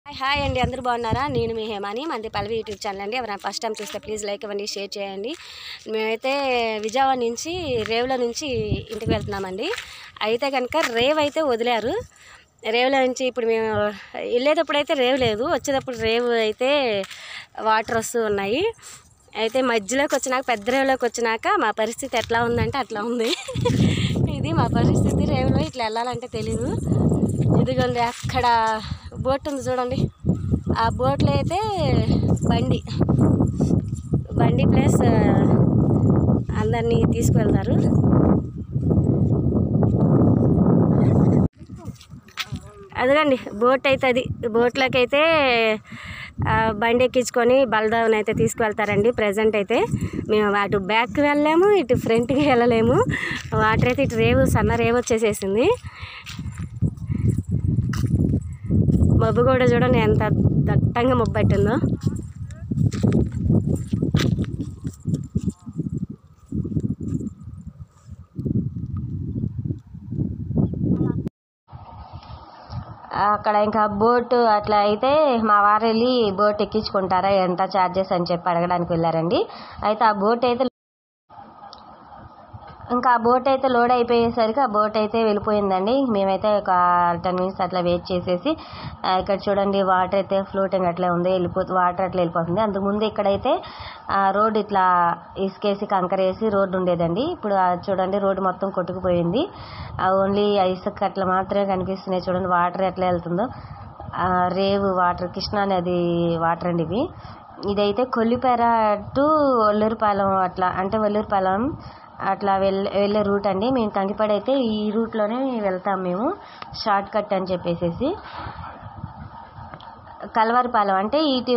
Hi అండి, అందరూ బాగున్నారా? నేను మీ హేమాని, మంది పల్లవి యూట్యూబ్ ఛానల్ అండి. ఎవరైనా ఫస్ట్ టైం చూస్తే ప్లీజ్ లైక్ ఇవ్వండి, షేర్ చేయండి. మేమైతే విజయవాడ నుంచి రేవుల నుంచి ఇంటికి వెళ్తున్నామండి. అయితే కనుక రేవ్ అయితే వదిలారు. రేవుల నుంచి ఇప్పుడు మేము వెళ్ళేటప్పుడు అయితే రేవు లేదు, వచ్చేటప్పుడు రేవు అయితే వాటర్ వస్తూ ఉన్నాయి. అయితే మధ్యలోకి వచ్చినాక, పెద్ద రేవులోకి వచ్చినాక మా పరిస్థితి ఎట్లా ఉందంటే అట్లా ఉంది. ఇది మా పరిస్థితి. రేవులో ఇట్లా వెళ్ళాలంటే తెలీదు. ఇదిగోండి అక్కడ బోట్ ఉంది చూడండి. ఆ బోట్లో అయితే బండి ప్లస్ అందరినీ తీసుకువెళ్తారు. అదిగండి బోట్ అయితే, అది బోట్లోకి అయితే బండి ఎక్కించుకొని బలదావని అయితే తీసుకువెళ్తారండి. ప్రజెంట్ అయితే మేము అటు బ్యాక్కి వెళ్ళలేము, ఇటు ఫ్రంట్కి వెళ్ళలేము. వాటర్ అయితే ఇటు రేవు, సన్న రేవు వచ్చేసేసింది. మబ్బు కూడా చూడండి ఎంత దట్టంగా మబ్బు పట్టిందో. అక్కడ ఇంకా బోట్ అట్లా అయితే మా వారు వెళ్ళి బోట్ ఎక్కించుకుంటారా, ఎంత ఛార్జెస్ అని చెప్పి అడగడానికి వెళ్ళారండి. అయితే ఆ బోట్ అయితే లోడ్ అయిపోయేసరికి ఆ బోట్ అయితే వెళ్ళిపోయిందండి. మేమైతే ఒక 10 minutes అట్లా వెయిట్ చేసేసి, ఇక్కడ చూడండి వాటర్ అయితే ఫ్లోటింగ్ అట్లే ఉంది, వాటర్ అట్లా వెళ్ళిపోతుంది. అంతకుముందు ఇక్కడైతే రోడ్డు ఇట్లా ఇసుకేసి కంకరేసి రోడ్డు ఉండేదండి. ఇప్పుడు చూడండి రోడ్డు మొత్తం కొట్టుకుపోయింది. ఓన్లీ ఇసుక అట్లా మాత్రమే కనిపిస్తున్నాయి. చూడండి వాటర్ ఎట్లా వెళ్తుందో. రేవు వాటర్, కృష్ణా నది వాటర్ అండి ఇవి. ఇదైతే కొల్లిపేర టు ఒల్లూరుపాలెం అట్లా, అంటే ఒల్లూరుపాలెం అట్లా వెళ్ళే రూట్ అండి. మేము కంకిపాడు అయితే ఈ రూట్లోనే వెళ్తాం మేము, షార్ట్ కట్ అని చెప్పేసి. కలవారిపాలెం అంటే ఇటు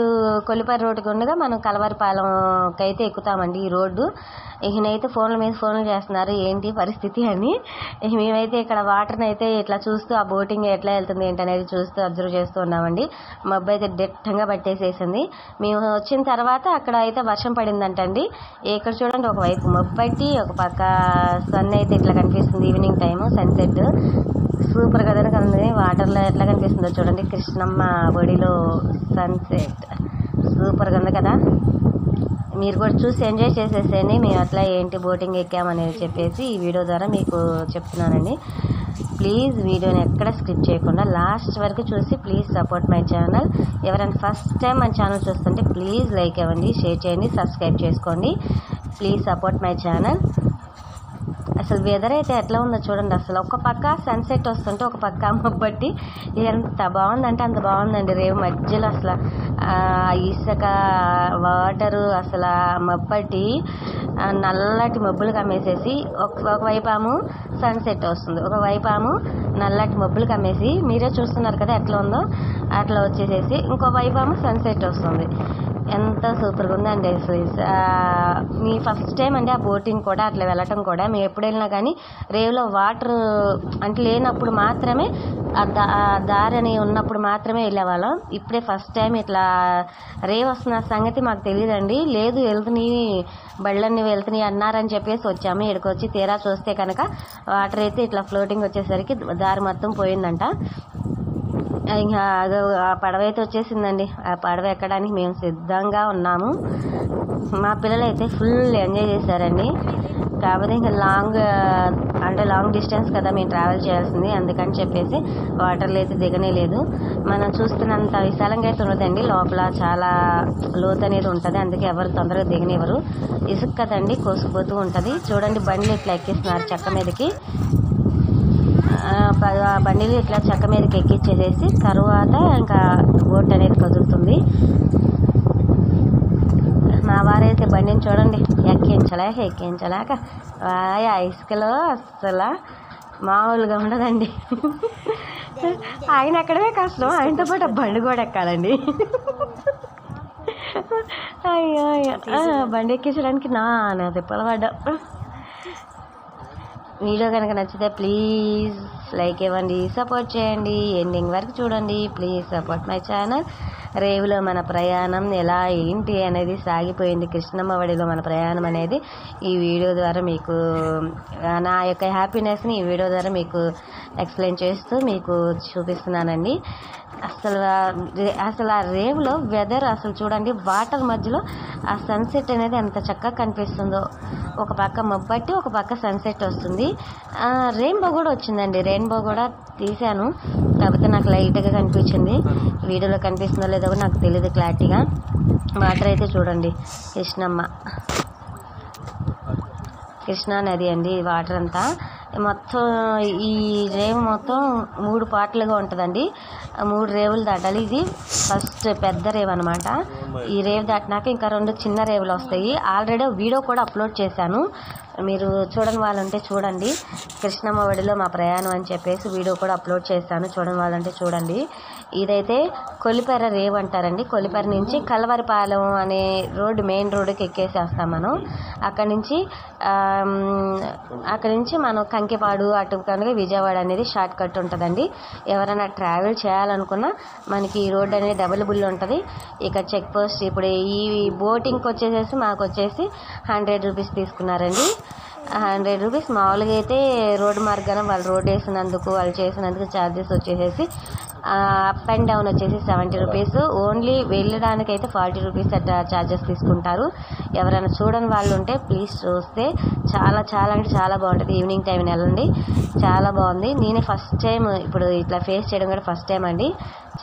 కొల్లిపేర రోడ్డుకి ఉండగా మనం కలవారిపాలెంకి అయితే ఎక్కుతామండి ఈ రోడ్డు. ఈయనైతే ఫోన్ల మీద ఫోన్లు చేస్తున్నారు ఏంటి పరిస్థితి అని. మేమైతే ఇక్కడ వాటర్ని అయితే ఇట్లా చూస్తూ, ఆ బోటింగ్ ఎట్లా వెళ్తుంది ఏంటనేది చూస్తూ అబ్జర్వ్ చేస్తూ ఉన్నామండి. మబ్బు అయితే దట్టంగా పట్టేసేసింది. మేము వచ్చిన తర్వాత అక్కడ అయితే వర్షం పడిందంటండి. ఇక్కడ చూడండి ఒకవైపు మబ్బు పట్టి, ఒక పక్క సన్ అయితే ఇట్లా కనిపిస్తుంది. ఈవినింగ్ టైము సన్సెట్ సూపర్ కదా ఉంది. వాటర్లో ఎట్లా కనిపిస్తుందో చూడండి, కృష్ణమ్మ ఒడిలో సన్సెట్ సూపర్గా ఉంది కదా. మీరు కూడా చూసి ఎంజాయ్ చేసేసేయండి. మేము అట్లా ఏంటి బోటింగ్ ఎక్కామనేది చెప్పేసి ఈ వీడియో ద్వారా మీకు చెప్తున్నానండి. ప్లీజ్ వీడియోని ఎక్కడ స్కిప్ చేయకుండా లాస్ట్ వరకు చూసి ప్లీజ్ సపోర్ట్ మై ఛానల్. ఎవరైనా ఫస్ట్ టైం మన ఛానల్ చూస్తుంటే ప్లీజ్ లైక్ ఇవ్వండి, షేర్ చేయండి, సబ్స్క్రైబ్ చేసుకోండి. Please support my channel. అసలు వెదర్ అయితే ఎట్లా ఉందో చూడండి. అసలు ఒక పక్క సన్సెట్ వస్తుంటే ఒక పక్క మబ్బట్టి ఎంత బాగుందంటే అంత బాగుందండి. రేవు మధ్యలో అసలు ఇసుక వాటరు అసలు మబ్బట్టి నల్లటి మబ్బులు కమ్మేసేసి, ఒకవైపు ఏమో సన్సెట్ వస్తుంది, ఒకవైపు ఏమో నల్లటి మబ్బులు కమ్మేసి మీరే చూస్తున్నారు కదా ఎట్లా ఉందో అట్లా వచ్చేసేసి, ఇంకోవైపు ఏమో సన్సెట్ వస్తుంది. ఎంత సూపర్గా ఉందండి అసలు. మీ ఫస్ట్ టైం అండి ఆ బోటింగ్ కూడా అట్లా వెళ్ళటం కూడా. మేము ఎప్పుడు వెళ్ళినా కానీ రేవులో వాటర్ అంటే లేనప్పుడు మాత్రమే, దారి అని ఉన్నప్పుడు మాత్రమే వెళ్ళేవాళ్ళం. ఇప్పుడే ఫస్ట్ టైం ఇట్లా రేవు వస్తున్న సంగతి మాకు తెలియదండి. లేదు వెళ్తున్నాయి బళ్ళన్నీ వెళ్తున్నాయి అన్నారని చెప్పేసి వచ్చాము. ఇక్కడికి వచ్చి తీరా చూస్తే కనుక వాటర్ అయితే ఇట్లా ఫ్లోటింగ్ వచ్చేసరికి దారి మొత్తం పోయిందంట. ఇంకా ఆ పడవ అయితే వచ్చేసిందండి. ఆ పడవ ఎక్కడానికి మేము సిద్ధంగా ఉన్నాము. మా పిల్లలు అయితే ఫుల్ ఎంజాయ్ చేశారండి. కాకపోతే ఇంకా లాంగ్ డిస్టెన్స్ కదా మేము ట్రావెల్ చేయాల్సింది, అందుకని చెప్పేసి వాటర్లో అయితే దిగనే లేదు. మనం చూస్తున్నంత విశాలంగా అయితే ఉండదండి, లోపల చాలా లోతు అనేది ఉంటుంది. అందుకే ఎవరు తొందరగా దిగనివ్వరు. ఇసుక కదండి, కోసుకుపోతూ ఉంటుంది. చూడండి బండ్లు ఇట్లా ఎక్కిస్తున్నారు చెక్క మీదకి. బండిలు ఇట్లా చెక్క మీదకి ఎక్కించేసేసి తర్వాత ఇంకా బోట్ అనేది కదులుతుంది. మా వారైతే బండిని చూడండి ఎక్కించలేక ఆ ఇసుకలో అసలు మామూలుగా ఉండదండి. ఆయన ఎక్కడమే కష్టం, ఆయనతో పాటు బండి కూడా ఎక్కాలండి. అయ్యో బండి ఎక్కించడానికి నా తిప్పలు పడ్డా. వీడియో కనుక నచ్చితే ప్లీజ్ లైక్ ఇవ్వండి, సపోర్ట్ చేయండి, ఎండింగ్ వరకు చూడండి. Please support my channel. రేవులో మన ప్రయాణం ఎలా ఏంటి అనేది సాగిపోయింది. కృష్ణమ్మ ఒడిలో మన ప్రయాణం అనేది ఈ వీడియో ద్వారా మీకు నా యొక్క హ్యాపీనెస్ని ఈ వీడియో ద్వారా మీకు ఎక్స్ప్లెయిన్ చేస్తూ మీకు చూపిస్తున్నానండి. అసలు ఆ రేవులో వెదర్ అసలు చూడండి, వాటర్ మధ్యలో ఆ సన్సెట్ అనేది ఎంత చక్కగా కనిపిస్తుందో. ఒక పక్క మబ్బట్టి ఒక పక్క సన్సెట్ వస్తుంది. రెయిన్బో కూడా వచ్చిందండి. రెయిన్బో కూడా తీశాను, కాకపోతే నాకు లైట్గా కనిపించింది. వీడియోలో కనిపిస్తుందో లేదో కూడా నాకు తెలియదు క్లారిటీగా. వాటర్ అయితే చూడండి, కృష్ణా నది అండి వాటర్ అంతా. మొత్తం ఈ రేవు మొత్తం 3 పార్ట్లుగా ఉంటుందండి. 3 రేవులు దాటాలి. ఇది ఫస్ట్ పెద్ద రేవు అనమాట. ఈ రేవు దాటినాక ఇంకా 2 చిన్న రేవులు వస్తాయి. ఆల్రెడీ వీడియో కూడా అప్లోడ్ చేశాను, మీరు చూడని వాళ్ళంటే చూడండి. కృష్ణమ్మ ఒడిలో మా ప్రయాణం అని చెప్పేసి వీడియో కూడా అప్లోడ్ చేశాను, చూడని వాళ్ళంటే చూడండి. ఇదైతే కొలిపెర రేవు అంటారండి. కొలిపెర నుంచి కలవరిపాలెం అనే రోడ్డు, మెయిన్ రోడ్డుకి ఎక్కేసేస్తాం మనం. అక్కడి నుంచి మనం కంకిపాడు అటు కనుక విజయవాడ అనేది షార్ట్ కట్ ఉంటుందండి. ఎవరైనా ట్రావెల్ చేయాలనుకున్నా మనకి ఈ రోడ్డు అనేది అవైలబుల్ ఉంటుంది. ఇక చెక్ పోస్ట్ ఇప్పుడు ఈ బోటింగ్కి వచ్చేసేసి మాకు వచ్చేసి 100 రూపీస్ తీసుకున్నారండి. 100 రూపీస్. మామూలుగా అయితే రోడ్డు మార్గాన వాళ్ళు రోడ్ వేసినందుకు వాళ్ళు చేసినందుకు ఛార్జెస్ వచ్చేసేసి అప్ అండ్ డౌన్ వచ్చేసి 70 రూపీస్. ఓన్లీ వెళ్ళడానికి అయితే 40 రూపీస్ అట్లా ఛార్జెస్ తీసుకుంటారు. ఎవరైనా చూడని వాళ్ళు ఉంటే ప్లీజ్ చూస్తే చాలా చాలా అంటే చాలా బాగుంటుంది. ఈవినింగ్ టైం వెళ్ళండి, చాలా బాగుంది. నేనే ఫస్ట్ టైం ఇప్పుడు ఇట్లా ఫేస్ చేయడం కూడా ఫస్ట్ టైం అండి.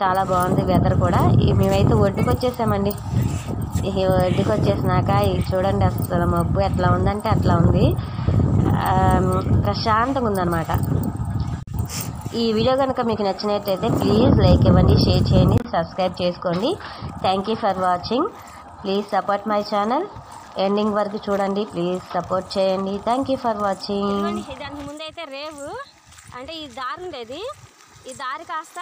చాలా బాగుంది వెదర్ కూడా. మేమైతే ఒడ్డుకు వచ్చేసామండి. ఒడ్డుకు వచ్చేసినాక చూడండి అసలు మబ్బు ఎట్లా ఉందంటే అట్లా ఉంది, ప్రశాంతంగా ఉందన్నమాట. ఈ వీడియో కనుక మీకు నచ్చినట్టయితే ప్లీజ్ లైక్ ఇవ్వండి, షేర్ చేయండి, సబ్స్క్రైబ్ చేసుకోండి. Thank you for watching. Please support my channel. Ending వరకు చూడండి, ప్లీజ్ సపోర్ట్ చేయండి. Thank you for watching. దానికి ముందైతే రేవు అంటే ఈ దారి ఉండేది, ఈ దారి కాస్త